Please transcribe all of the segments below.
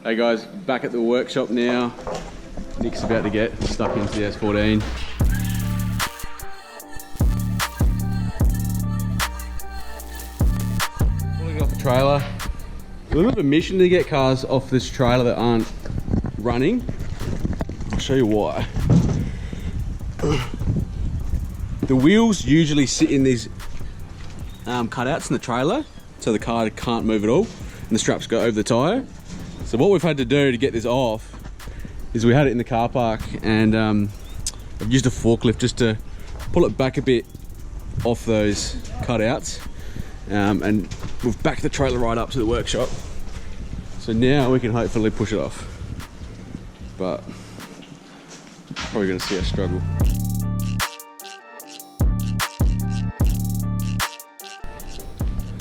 Hey guys, back at the workshop now. Nick's about to get stuck into the S14. Pulling off the trailer. A little bit of a mission to get cars off this trailer that aren't running. I'll show you why. The wheels usually sit in these cutouts in the trailer, so the car can't move at all, and the straps go over the tyre. So what we've had to do to get this off is we had it in the car park, and I've used a forklift just to pull it back a bit off those cutouts, and we've backed the trailer right up to the workshop. So now we can hopefully push it off, but probably going to see us struggle.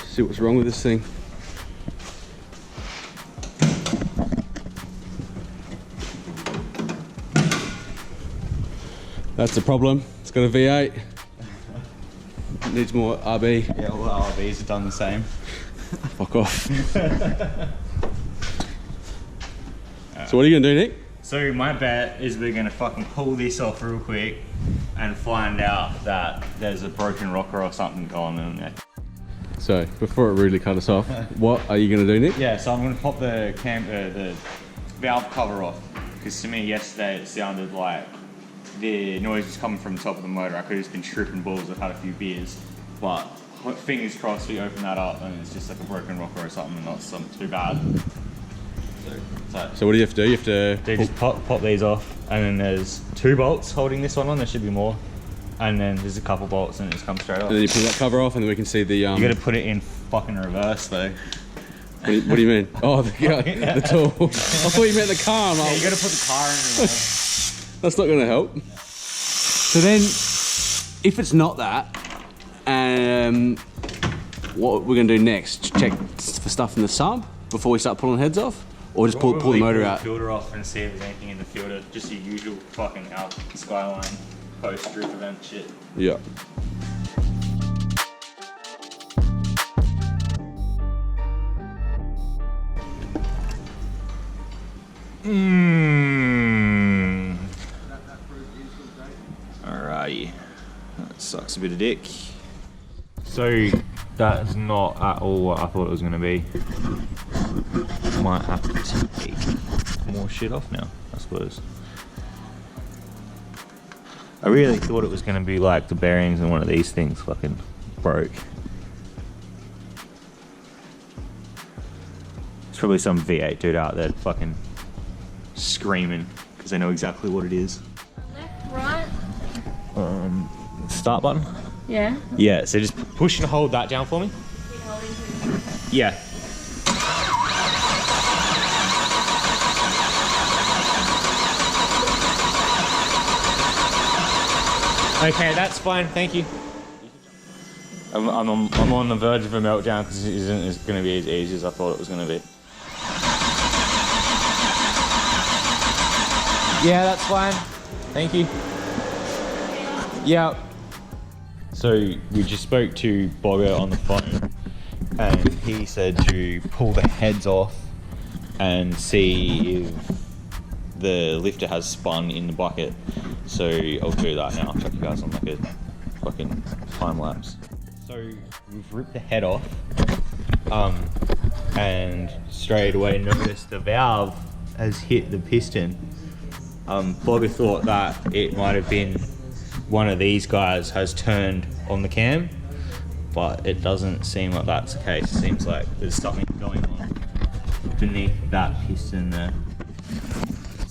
See what's wrong with this thing. That's the problem. It's got a V8. It needs more RB. Yeah, all the RBs have done the same. Fuck off. So what are you gonna do, Nick? So my bet is we're gonna fucking pull this off real quick and find out that there's a broken rocker or something going on in there. So before it rudely cut us off, what are you gonna do, Nick? Yeah, so I'm gonna pop the valve cover off, because to me yesterday it sounded like the noise was coming from the top of the motor. I could have just been tripping balls. I've had a few beers, but fingers crossed we open that up and it's just like a broken rocker or something, not something too bad. So what do you have to do? You have to just pop these off, and then there's 2 bolts holding this one on. There should be more, and then there's a couple bolts, and it just comes straight off. And then you pull that cover off, and then we can see the. You got to put it in fucking reverse though. What do you mean? Oh, the tool. I thought you meant the car. Yeah, you got to put the car in reverse. That's not going to help. So then, if it's not that, what we're going to do next? Check for stuff in the sump before we start pulling heads off, or just pull the motor out? Pull the filter off and see if there's anything in the filter. Just your usual fucking Skyline post roof event shit. Yeah. Alrighty. That sucks a bit of dick. So that's not at all what I thought it was going to be. Might have to take more shit off now, I suppose. I really thought it was going to be like the bearings in one of these things fucking broke. There's probably some V8 dude out there fucking screaming because they know exactly what it is. Left, right? Start button? Yeah. Yeah, so just push and hold that down for me. Keep holding to Yeah. Okay, that's fine, thank you. I'm on the verge of a meltdown because it isn't going to be as easy as I thought it was going to be. Yeah, that's fine. Thank you. Yeah. So we just spoke to Bogger on the phone, and he said to pull the heads off and see if the lifter has spun in the bucket. So I'll do that now. I'll chuck you guys on like a fucking time lapse. So we've ripped the head off, and straight away noticed the valve has hit the piston. Bogger thought that it might have been one of these guys has turned on the cam, but it doesn't seem like that's the case. It seems like there's something going on beneath that piston there.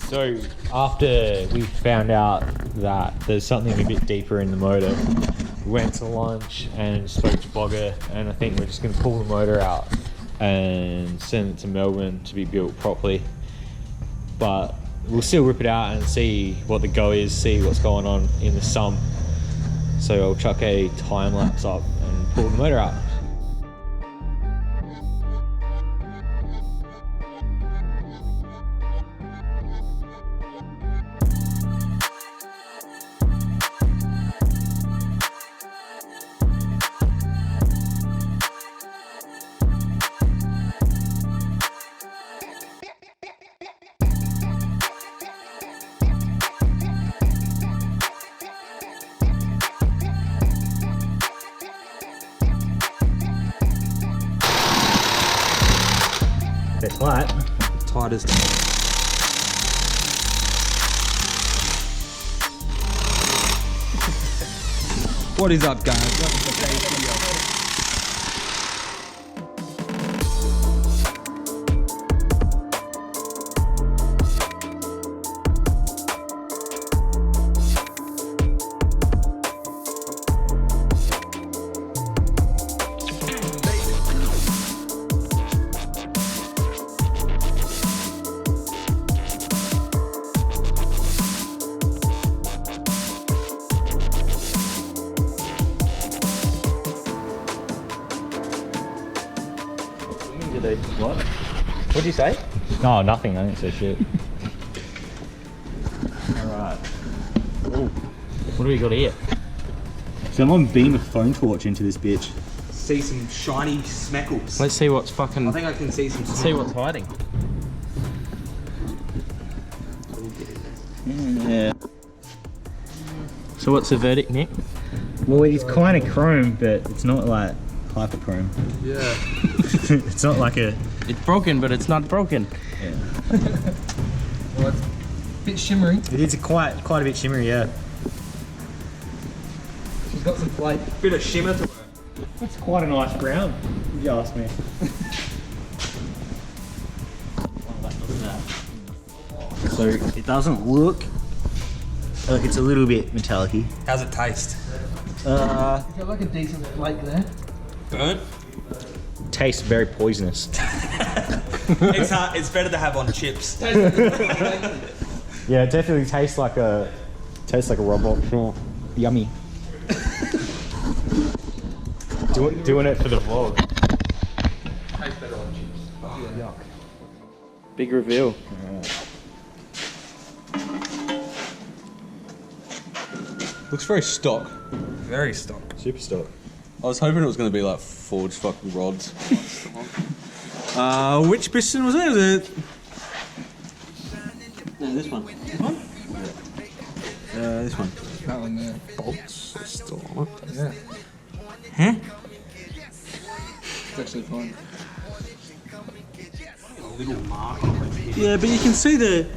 So after we found out that there's something a bit deeper in the motor, we went to lunch and spoke to Bogger, and I think we're just going to pull the motor out and send it to Melbourne to be built properly. But we'll still rip it out and see what the go is, see what's going on in the sump. So I'll chuck a time lapse up and pull the motor out. tight. Tight as What is up, guys? Welcome to today's video. What? What'd you say? No, nothing. I didn't say shit. Alright. What do we got here? Someone beam a phone torch into this bitch. See some shiny smeckles. Let's see what's fucking. I think I can see some. See what's hiding. Yeah. So what's the verdict, Nick? Well, it's kind of chrome, but it's not like hyper chrome. Yeah. It's not like a. It's broken, but it's not broken. Yeah. Well, it's a bit shimmery. It is quite a bit shimmery, yeah. She's got some flake. Bit of shimmer to her. It's quite a nice brown, if you ask me. So it doesn't look like it's a little bit metallic-y. How's it taste? You got like a decent flake there. Burnt? Tastes very poisonous. It's better to have on chips. Yeah, it definitely tastes like a robot. Oh, yummy. Doing it for the vlog. Tastes better on chips. Oh, yuck. Big reveal. Looks very stock. Very stock. Super stock. I was hoping it was going to be like forged fucking rods. Which piston was it? Was it? No, this one. This one? This one. That one there. Bolts still on it. Yeah. Huh? It's actually fine. Yeah, but you can see the.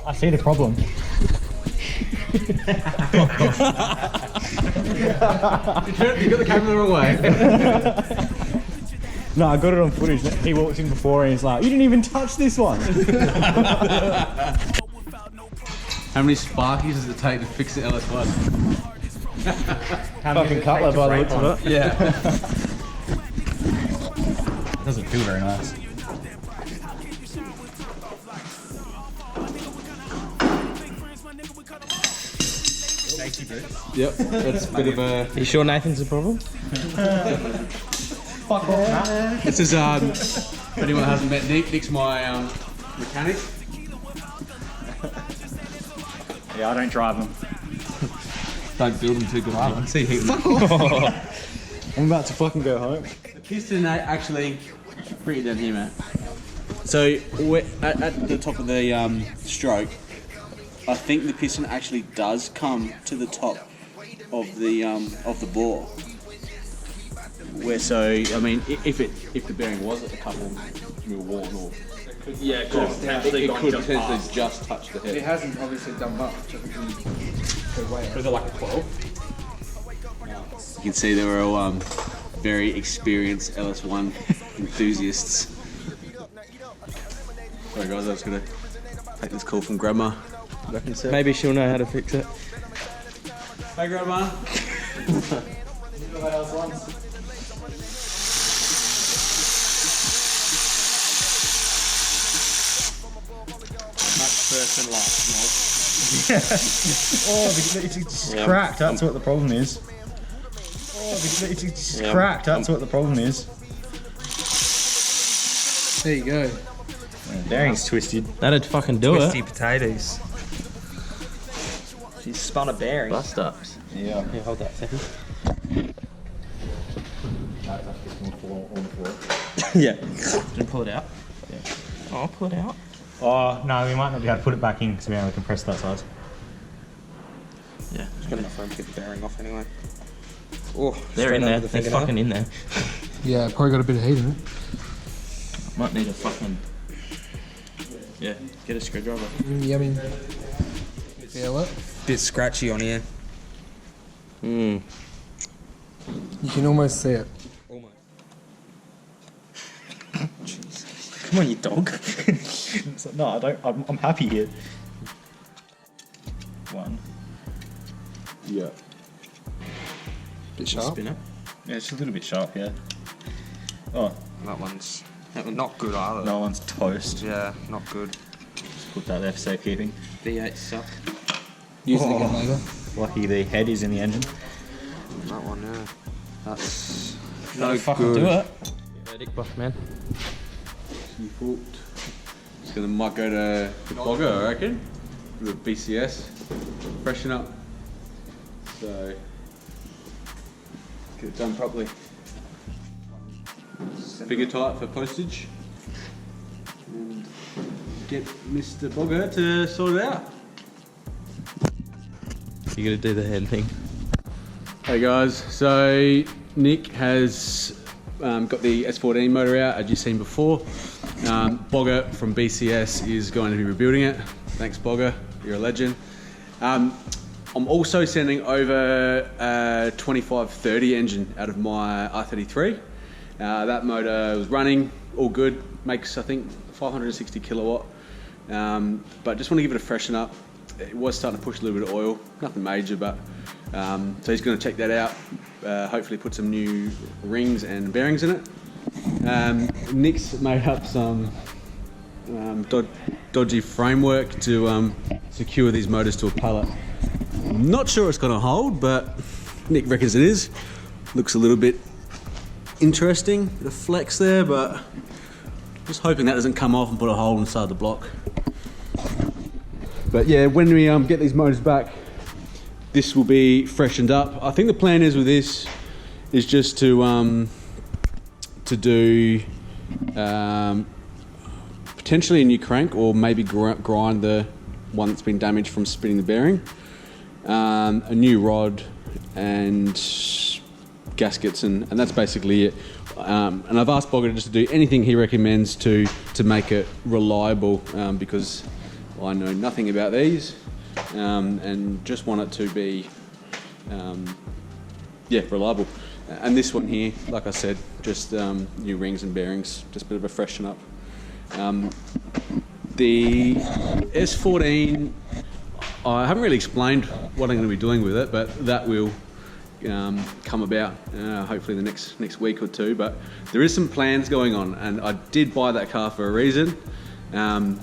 I see the problem. You got the camera away. No, I got it on footage. He walked in before and he's like, "You didn't even touch this one." How many sparkies does it take to fix the LS1? Fucking cutler by the looks of it. Yeah. It doesn't feel very nice. Yep, that's a bit of a. You sure Nathan's the problem? Fuck off, Matt. This is if anyone hasn't met Nick, Nick's my mechanic. Yeah, I don't drive them. Don't build them too good. I can see heat. I'm about to fucking go home. The piston actually, bring it down here, Matt. So we're at the top of the stroke, I think the piston actually does come to the top of the bore. Where I mean, if the bearing was a couple mil worn, or Yeah, it could have potentially gone just past. just touch the head. It hasn't obviously done much. Was it like a 12? You can see they were all very experienced LS1 enthusiasts. Sorry guys, I was gonna take this call from Grandma. Maybe she'll know how to fix it. Hey Grandma. Much first and last, Oh, it's cracked. That's what the problem is. Oh, it's cracked. That's what the problem is. There you go. Bearing's twisted. That'd fucking do Twisty potatoes. She's spun a bearing. Bust ups. Yeah. Here, hold that a second. Yeah. Did you pull it out? Yeah. Oh, I'll pull it out. Oh, no, we might not be able to put it back in because we only compress that size. Yeah. Just got enough room to get the bearing off anyway. Oh, They're in there. They're fucking in there. Yeah, probably got a bit of heat in it. Might need a fucking... Yeah, get a screwdriver. Yummy. Feel it? Bit scratchy on here. Mm. You can almost see it. Almost. Come on, you dog. It's like, no, I don't. I'm happy here. One. Yeah. Bit sharp. Spin it. Yeah, it's a little bit sharp, yeah. Oh, That one's not good either. no one's toast. Yeah, not good. Just put that there for safekeeping. V8 suck. Use it again later. Lucky the head is in the engine. That one, yeah. That's No no fucking good. do it. Verdict, boss man. Default. Just gonna might go to the Bogger, I reckon. The BCS. Freshen up. So get it done properly. Figure tight for postage. And get Mr. Bogger to sort it out. You gotta do the head thing. Hey guys, so Nick has got the S14 motor out, as you've seen before. Bogger from BCS is going to be rebuilding it. Thanks Bogger, you're a legend. I'm also sending over a 2530 engine out of my R33. That motor was running, all good, makes I think 560 kilowatt. But just want to give it a freshen up. It was starting to push a little bit of oil, nothing major, but so he's going to check that out. Hopefully put some new rings and bearings in it. Nick's made up some dodgy framework to secure these motors to a pallet. I'm not sure it's going to hold, but Nick reckons it is. Looks a little bit interesting, bit of flex there, but just hoping that doesn't come off and put a hole inside the block. But yeah, when we get these motors back, this will be freshened up. I think the plan is with this is just to do potentially a new crank, or maybe grind the one that's been damaged from spinning the bearing, a new rod and gaskets, and that's basically it. And I've asked Bogger just to do anything he recommends to make it reliable, because I know nothing about these, and just want it to be reliable. And this one here, like I said, just new rings and bearings, just a bit of a freshen up. The S14, I haven't really explained what I'm going to be doing with it, but that will come about hopefully the next week or two. But there is some plans going on, and I did buy that car for a reason,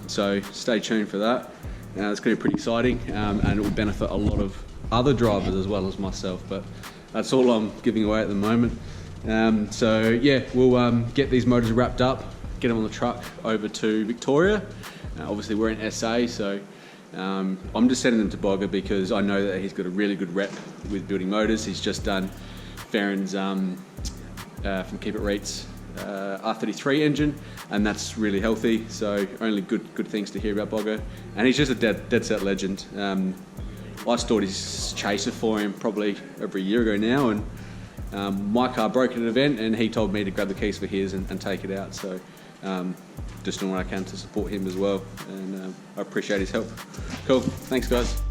so stay tuned for that. It's going to be pretty exciting, and it will benefit a lot of other drivers as well as myself, but that's all I'm giving away at the moment. So yeah, we'll get these motors wrapped up, get them on the truck over to Victoria. Obviously we're in SA, so I'm just sending them to Bogger because I know that he's got a really good rep with building motors. He's just done Farron's from Keep It Reats R33 engine, and that's really healthy, so only good things to hear about Bogger. And he's just a dead set legend. I stored his chaser for him probably over a year ago now, and my car broke at an event and he told me to grab the keys for his and take it out, so just doing what I can to support him as well, and I appreciate his help. Cool, thanks guys.